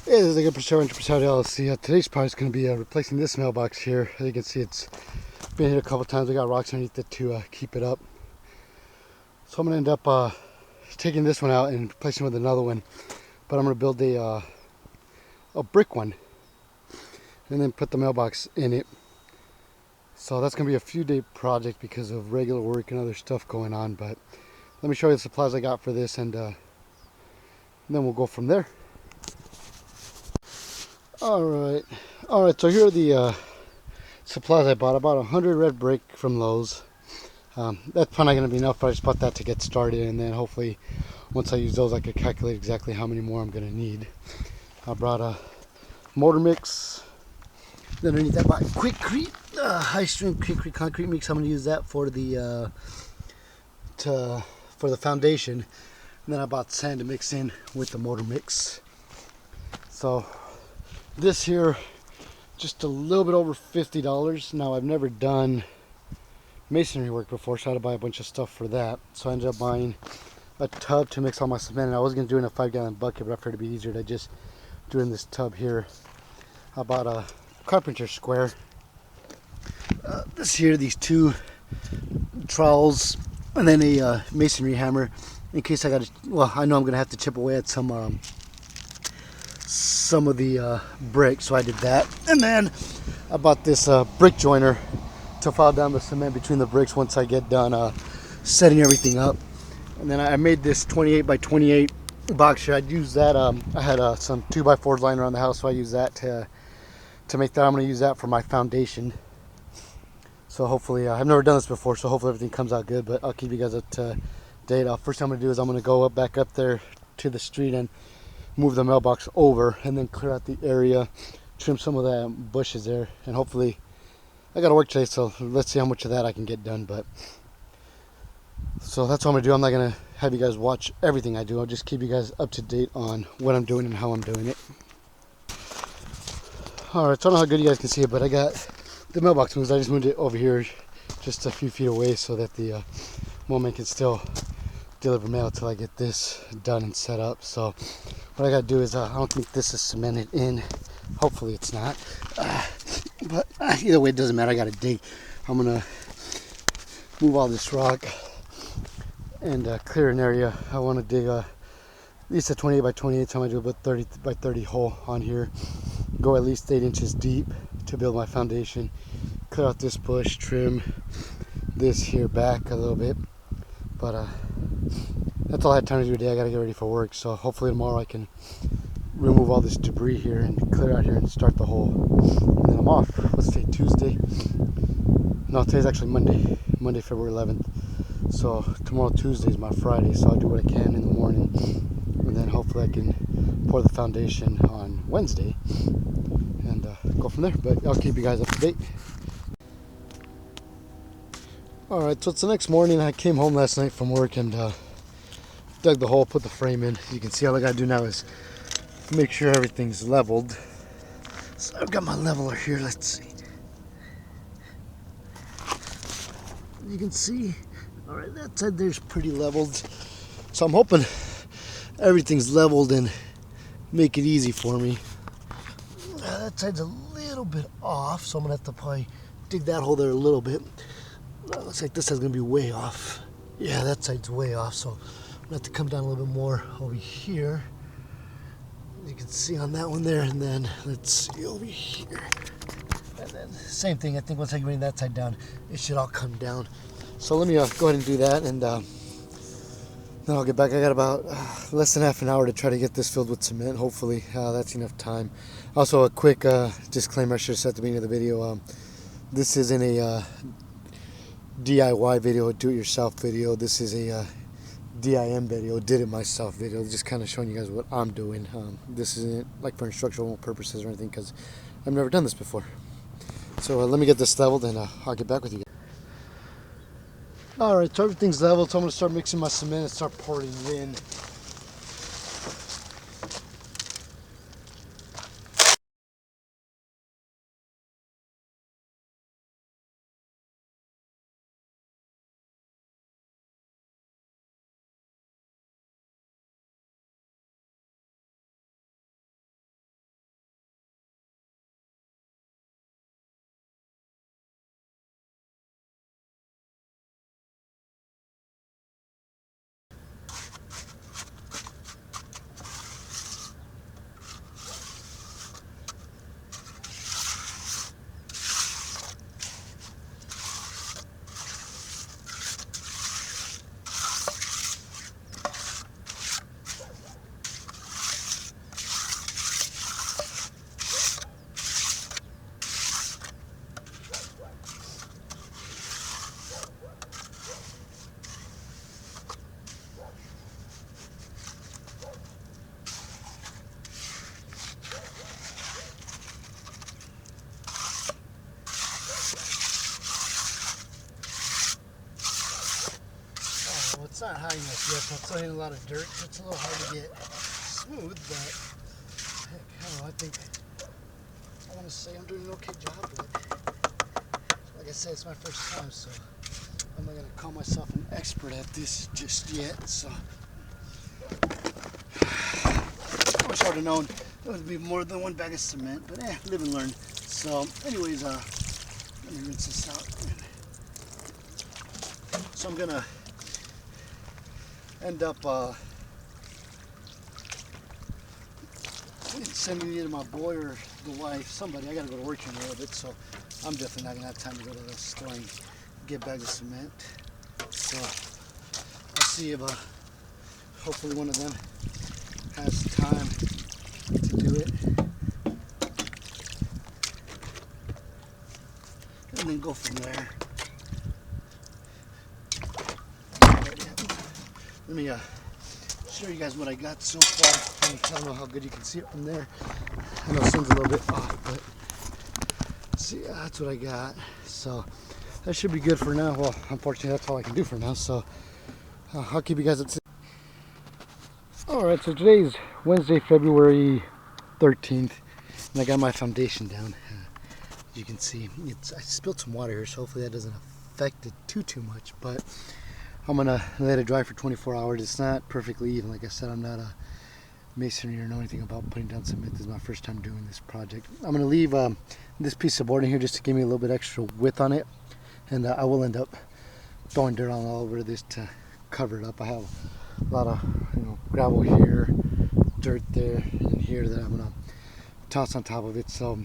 Hey, this is a good percent LLC. Today's part is going to be replacing this mailbox here. As you can see, it's been hit a couple times. I got rocks underneath it to keep it up. So I'm going to end up taking this one out and replacing it with another one. But I'm going to build a brick one and then put the mailbox in it. So that's going to be a few day project because of regular work and other stuff going on. But let me show you the supplies I got for this, and then we'll go from there. Alright, so here are the supplies I bought. I bought 100 red brick from Lowe's. That's probably not going to be enough, but I just bought that to get started, and then hopefully once I use those I could calculate exactly how many more I'm going to need. I brought a mortar mix. Then underneath that I bought Quickcrete, high strength Quickcrete concrete mix. I'm going to use that for the foundation. And then I bought sand to mix in with the mortar mix. So this here, just a little bit over $50. Now I've never done masonry work before, so I had to buy a bunch of stuff for that. So I ended up buying a tub to mix all my cement, and I was going to do it in a 5-gallon bucket, but I figured it'd be easier to just do it in this tub here. I bought a carpenter square. This here, these 2 trowels, and then a masonry hammer in case I got to, well, I know I'm going to have to chip away at some of the bricks, so I did that. And then I bought this brick joiner to file down the cement between the bricks once I get done setting everything up. And then I made this 28 by 28 box here. I'd use that. I had some 2x4s lying around the house, so I used that to make that. I'm going to use that for my foundation. So hopefully, I've never done this before, so hopefully everything comes out good, but I'll keep you guys up to date. First thing I'm going to do is I'm going to go back up there to the street and move the mailbox over, and then clear out the area, trim some of the bushes there, and hopefully, I got to work today, so let's see how much of that I can get done. But so that's what I'm going to do. I'm not going to have you guys watch everything I do. I'll just keep you guys up to date on what I'm doing and how I'm doing it. Alright, so I don't know how good you guys can see it, but I got the mailbox moves. I just moved it over here just a few feet away so that the woman can still deliver mail until I get this done and set up. So what I gotta do is, I don't think this is cemented in. Hopefully it's not. But either way, it doesn't matter. I gotta dig. I'm gonna move all this rock and clear an area. I want to dig at least a 28 by 28. So I'm gonna do about 30 by 30 hole on here. Go at least 8 inches deep to build my foundation. Cut out this bush, trim this here back a little bit. But that's all I had time to do today. I gotta get ready for work. So hopefully tomorrow I can remove all this debris here and clear out here and start the hole. And then I'm off. What's today? Tuesday? No, today's actually Monday, February 11th. So tomorrow, Tuesday, is my Friday. So I'll do what I can in the morning, and then hopefully I can pour the foundation on Wednesday and go from there. But I'll keep you guys up to date. Alright, so it's the next morning. I came home last night from work and dug the hole, put the frame in. You can see all I gotta do now is make sure everything's leveled. So I've got my leveler here. Let's see. You can see, alright, that side there's pretty leveled. So I'm hoping everything's leveled and make it easy for me. That side's a little bit off, so I'm gonna have to probably dig that hole there a little bit. Looks like this side's gonna be way off. Yeah, that side's way off, so I'm gonna have to come down a little bit more over here. You can see on that one there, and then let's see over here. And then same thing. I think once I bring that side down, it should all come down. So let me go ahead and do that, and then I'll get back. I got about less than half an hour to try to get this filled with cement. Hopefully that's enough time. Also, a quick disclaimer I should have said at the beginning of the video. This isn't a DIY video, a do-it-yourself video. This is a DIM video, did it myself video, just kind of showing you guys what I'm doing. This isn't like for instructional purposes or anything, because I've never done this before. So let me get this leveled, and I'll get back with you guys. Alright, so everything's leveled, so I'm going to start mixing my cement and start pouring it in. not high enough yet, so I'm still hitting a lot of dirt. So it's a little hard to get smooth, but heck, I don't know. I think I want to say I'm doing an okay job, but like I said, it's my first time, so I'm not going to call myself an expert at this just yet. So I wish I would have known it would be more than one bag of cement, but live and learn. So anyways, let me rinse this out. So I'm gonna end up sending it to my boy or the wife, somebody. I gotta go to work in a little bit, so I'm definitely not gonna have time to go to the store and get bags of cement. So I'll see if hopefully one of them has time to do it, and then go from there. Let me show you guys what I got so far. I don't know how good you can see it from there. I know the sun's a little bit off, but see, that's what I got. So that should be good for now. Well, unfortunately, that's all I can do for now. So I'll keep you guys up to. All right, so today's Wednesday, February 13th, and I got my foundation down. As you can see, I spilled some water here, so hopefully that doesn't affect it too much. But I'm gonna let it dry for 24 hours. It's not perfectly even. Like I said, I'm not a masonry or know anything about putting down cement. This is my first time doing this project. I'm gonna leave this piece of board in here just to give me a little bit extra width on it, and I will end up throwing dirt on all over this to cover it up. I have a lot of gravel here, dirt there, and here that I'm gonna toss on top of it. So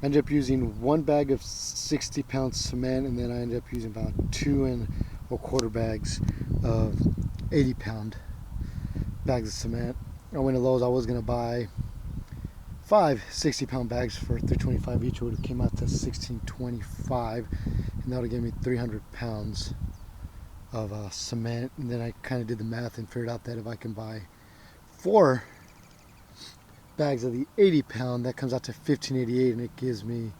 I ended up using one bag of 60-pound cement, and then I ended up using about 2 1/4 bags of 80-pound bags of cement. I went to Lowe's. I was gonna buy 5 60-pound bags for $3.25 each. It would have came out to $16.25, and that would have given me 300 pounds of cement. And then I kind of did the math and figured out that if I can buy 4 bags of the 80-pound, that comes out to $15.88, and it gives me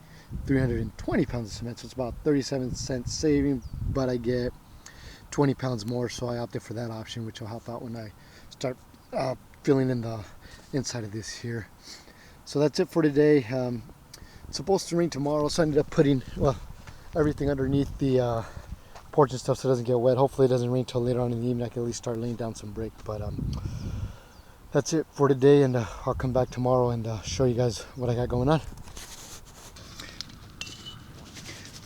320 pounds of cement. So it's about 37-cent saving, but I get 20 pounds more, so I opted for that option, which will help out when I start filling in the inside of this here. So that's it for today. It's supposed to rain tomorrow, so I ended up putting everything underneath the porch and stuff so it doesn't get wet. Hopefully it doesn't rain till later on in the evening. I can at least start laying down some brick. But that's it for today, and I'll come back tomorrow and show you guys what I got going on.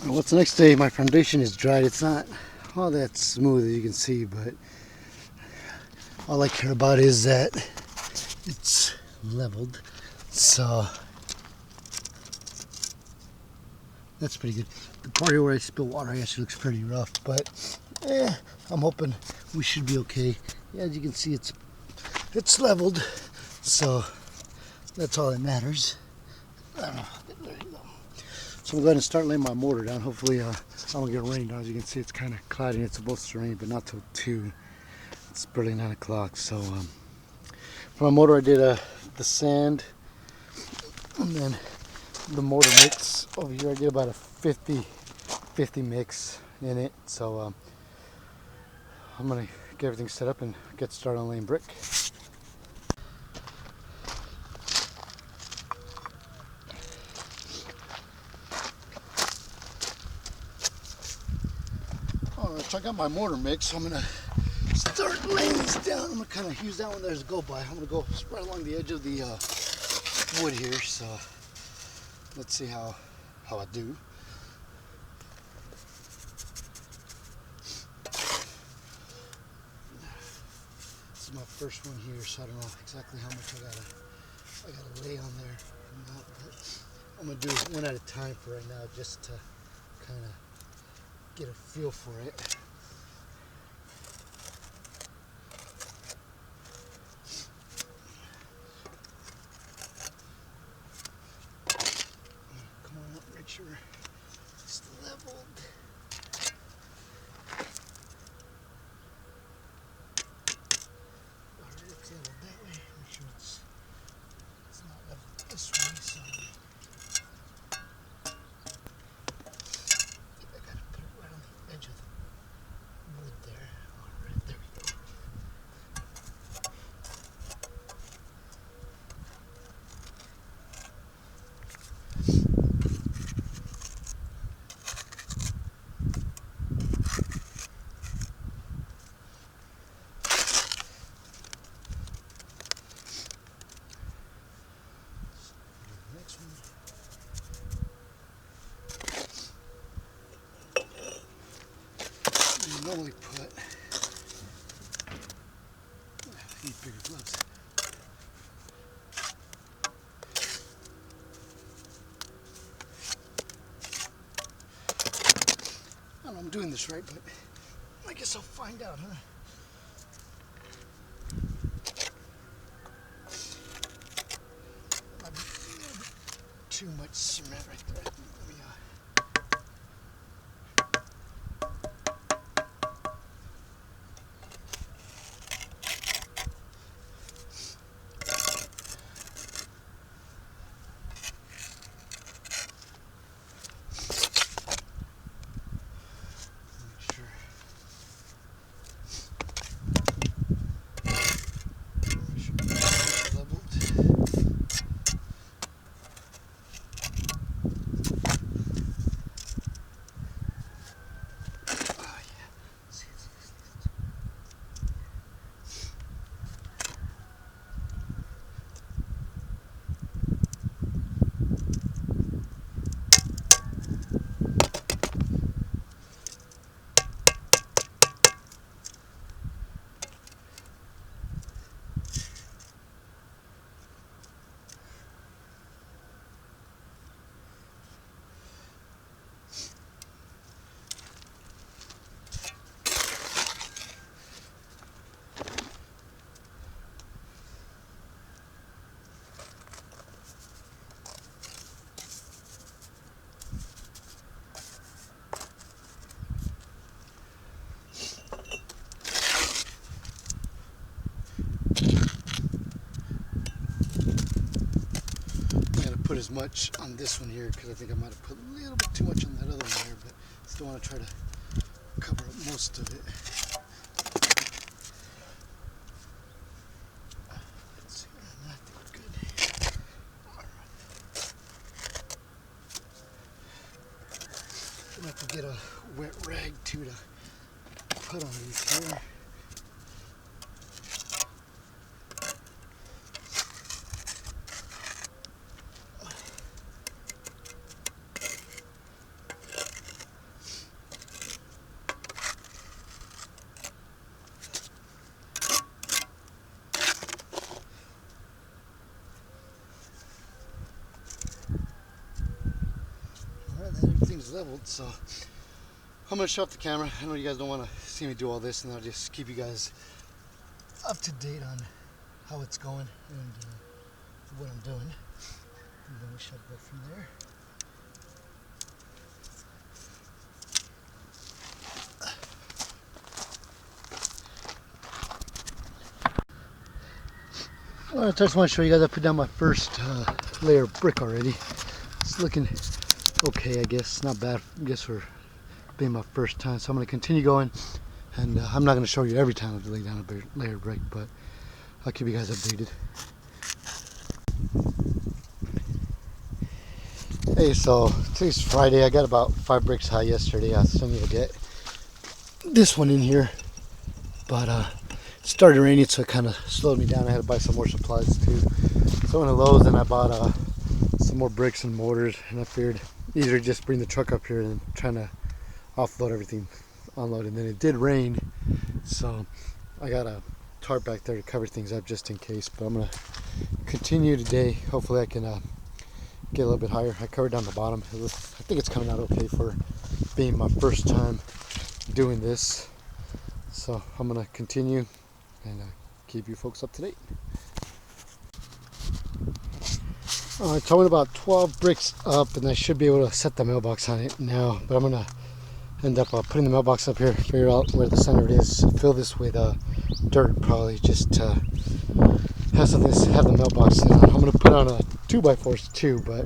Well, it's the next day. My foundation is dried. It's not all that smooth as you can see, but all I care about is that it's leveled. So that's pretty good. The part here where I spill water actually looks pretty rough, but I'm hoping we should be okay. Yeah, as you can see, it's leveled, so that's all that matters. I don't know. There you go. So I'm going to start laying my mortar down. Hopefully I don't get rained on. As you can see, it's kind of cloudy and it's supposed to rain, but not till 2. It's barely 9 o'clock. So for my mortar, I did the sand, and then the mortar mix over here. I did about a 50-50 mix in it. So I'm going to get everything set up and get started on laying brick. So I got my mortar mix, so I'm going to start laying this down. I'm going to kind of use that one there as a go by. I'm going to go right along the edge of the wood here, so let's see how I do. This is my first one here, so I don't know exactly how much I gotta lay on there or not, but I'm going to do it one at a time for right now, just to kind of get a feel for it. Come on up, make sure it's leveled. Alright, it's leveled that way. Make sure it's not leveled this way, so I gotta put it right on the edge of the normally put, I need bigger gloves. I don't know if I'm doing this right, but I guess I'll find out, huh? Might be too much cement right there. Let me, make sure. Make sure it's leveled. Put as much on this one here because I think I might have put a little bit too much on that other one there, but still want to try to cover up most of it. Let's see, I think we're good. All right. Gonna have to get a wet rag too to put on these here. Everything's leveled, so I'm gonna shut off the camera. I know you guys don't want to see me do all this, and I'll just keep you guys up to date on how it's going and what I'm doing, and then we should go from there. Alright, I just want to show you guys I put down my first layer of brick already. It's looking okay, I guess. Not bad, I guess, for being my first time. So I'm going to continue going, and I'm not going to show you every time I lay down a layer of brick, but I'll keep you guys updated. Hey, so today's Friday. I got about 5 bricks high yesterday. I still need to get this one in here, but it started raining, so it kind of slowed me down. I had to buy some more supplies too. So I went to Lowe's and I bought some more bricks and mortars, and I figured easier to just bring the truck up here than trying to offload everything, unload. And then it did rain, so I got a tarp back there to cover things up just in case. But I'm gonna continue today. Hopefully I can get a little bit higher. I covered down the bottom. I think it's coming out okay for being my first time doing this. So I'm gonna continue and keep you folks up to date. Alright, so I went about 12 bricks up, and I should be able to set the mailbox on it now, but I'm gonna end up putting the mailbox up here, figure out where the center of it is, fill this with dirt probably, just to have something to have the mailbox sit on. I'm gonna put on a 2x4 too, but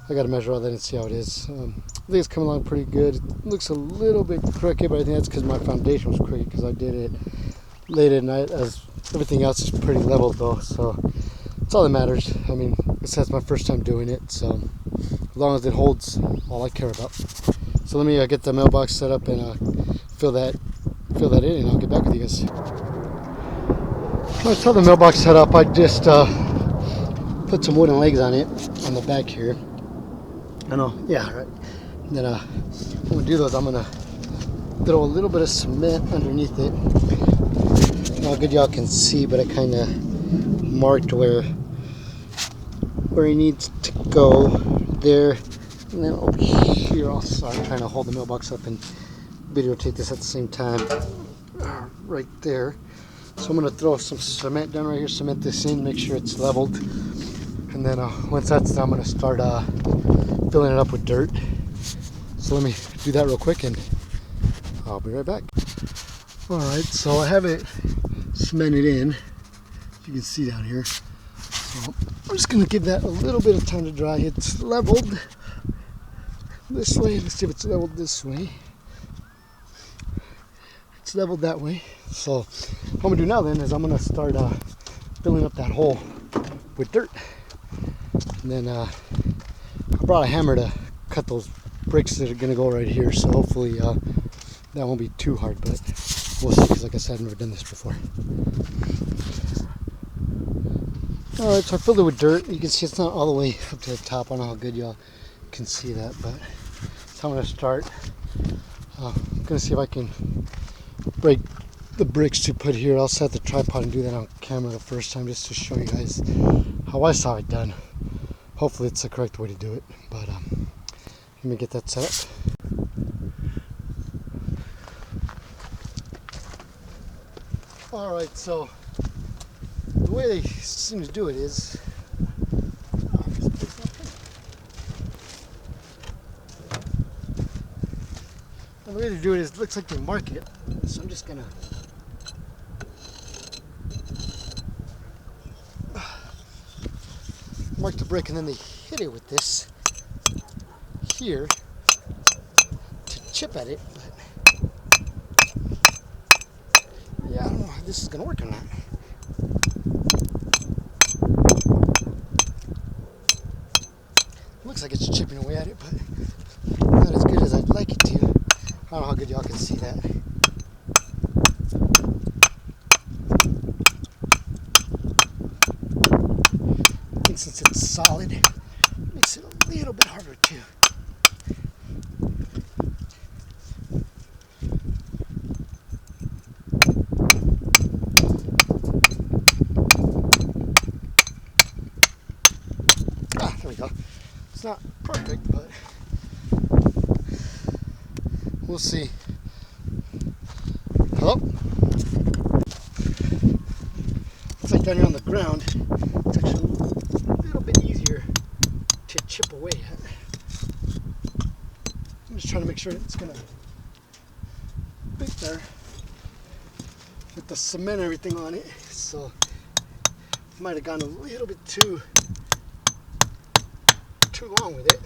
I gotta measure all that and see how it is. I think it's coming along pretty good. It looks a little bit crooked, but I think that's because my foundation was crooked, because I did it late at night, as everything else is pretty level though, so that's all that matters. I mean, that's my first time doing it, so as long as it holds, all I care about. So let me get the mailbox set up and fill that in, and I'll get back with you guys. Once I have the mailbox set up, I just put some wooden legs on it on the back here. I know, yeah, right. And then I'm gonna do those. I'm gonna throw a little bit of cement underneath it. How good y'all can see, but I kind of marked where he needs to go there. And then over here also, I'm trying to hold the mailbox up and videotape this at the same time. Right there. So I'm going to throw some cement down right here, cement this in, make sure it's leveled. And then once that's done, I'm going to start filling it up with dirt. So let me do that real quick and I'll be right back. Alright, so I have it cemented in, if you can see down here. So I'm just going to give that a little bit of time to dry. It's leveled this way. Let's see if it's leveled this way. It's leveled that way. So what I'm going to do now then is I'm going to start filling up that hole with dirt. And then I brought a hammer to cut those bricks that are going to go right here. So hopefully that won't be too hard, but we'll see, because like I said, I've never done this before. Alright, so I filled it with dirt. You can see it's not all the way up to the top. I don't know how good y'all can see that, but so I'm going to start. I'm going to see if I can break the bricks to put here. I'll set the tripod and do that on camera the first time just to show you guys how I saw it done. Hopefully it's the correct way to do it, but let me get that set up. Alright, so the way they seem to do it is the way they do it is, it looks like they mark it. So I'm just gonna mark the brick, and then they hit it with this here to chip at it. But yeah, I don't know how this is gonna work or not. Looks like it's chipping away at it, but not as good as I'd like it to. I don't know how good y'all can see that. I think since it's solid, it makes it a little bit harder too. There we go. It's not perfect, but we'll see. Hello? Looks like down here on the ground, it's actually a little bit easier to chip away at. I'm just trying to make sure it's gonna fit there with the cement and everything on it. So it might have gone a little bit too long with it.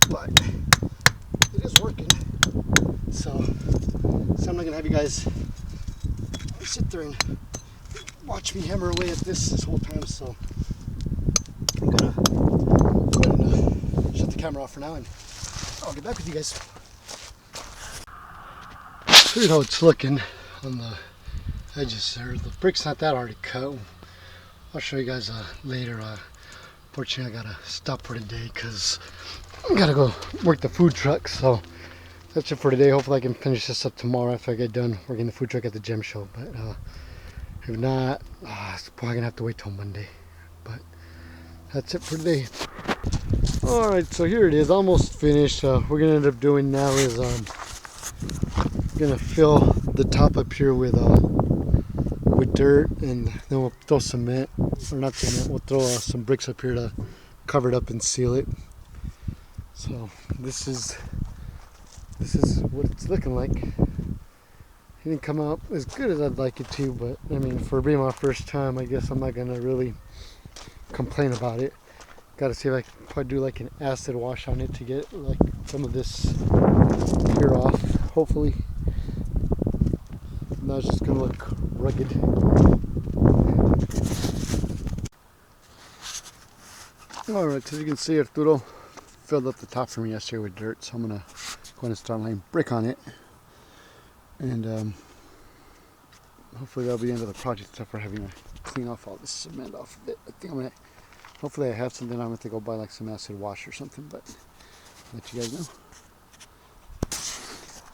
But it is working. So I'm not gonna have you guys sit there and watch me hammer away at this whole time. So I'm gonna go ahead and shut the camera off for now, and I'll get back with you guys. Here's how it's looking on the edges there. The brick's not that hard to cut. I'll show you guys later. Fortunately, I gotta stop for today because I gotta go work the food truck. So that's it for today. Hopefully I can finish this up tomorrow after I get done working the food truck at the gem show. But if not, it's probably gonna have to wait till Monday. But that's it for today. Alright, so here it is, almost finished. We're gonna end up doing now is gonna fill the top up here with dirt, and then we'll throw cement, or not cement, we'll throw some bricks up here to cover it up and seal it. So this is what it's looking like. It didn't come out as good as I'd like it to, but I mean, for being my first time, I guess I'm not gonna really complain about it. Gotta see if I can probably do like an acid wash on it to get like some of this here off, hopefully. Now it's just gonna look rugged. Alright, so you can see Arturo filled up the top for me yesterday with dirt, so I'm gonna go ahead and start laying brick on it. And hopefully that'll be the end of the project except for having to clean off all this cement off of it. I think I'm gonna hopefully I have something. I'm going to go buy like some acid wash or something, but I'll let you guys know.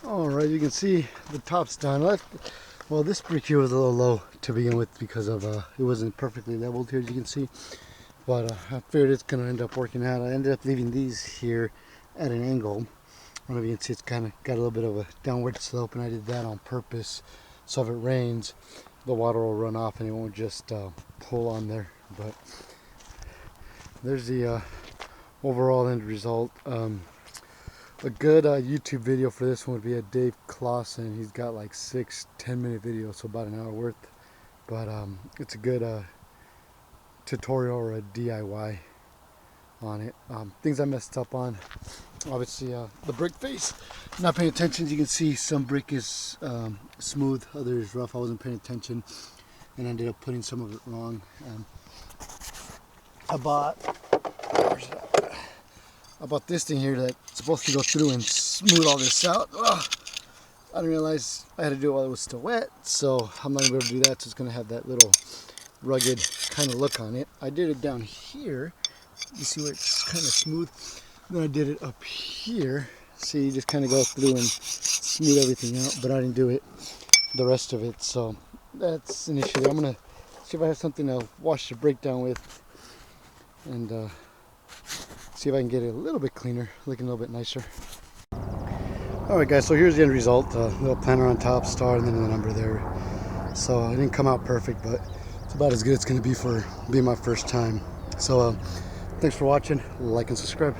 Alright, you can see the top's done. Well, this brick here was a little low to begin with because of it wasn't perfectly leveled here, as you can see. But I figured it's going to end up working out. I ended up leaving these here at an angle. I don't know if you can see it's kind of got a little bit of a downward slope, and I did that on purpose. So if it rains, the water will run off and it won't just pull on there. But there's the overall end result. A good YouTube video for this one would be a Dave Clausen. He's got like 6-10 minute videos, so about an hour worth. But it's a good tutorial or a DIY on it. Things I messed up on, obviously the brick face, not paying attention. As you can see, some brick is smooth, other is rough. I wasn't paying attention and ended up putting some of it wrong. I bought this thing here that's supposed to go through and smooth all this out. Ugh. I didn't realize I had to do it while it was still wet, so I'm not going to be able to do that. So it's going to have that little rugged kind of look on it. I did it down here. You see where it's kind of smooth. Then I did it up here. See, you just kind of go through and smooth everything out, but I didn't do it the rest of it. So that's an issue. I'm going to see if I have something to wash the brick down with and see if I can get it a little bit cleaner, looking a little bit nicer. Alright guys, so here's the end result. Little planner on top, star, and then the number there. So it didn't come out perfect, but it's about as good as it's going to be for being my first time. So thanks for watching, like and subscribe.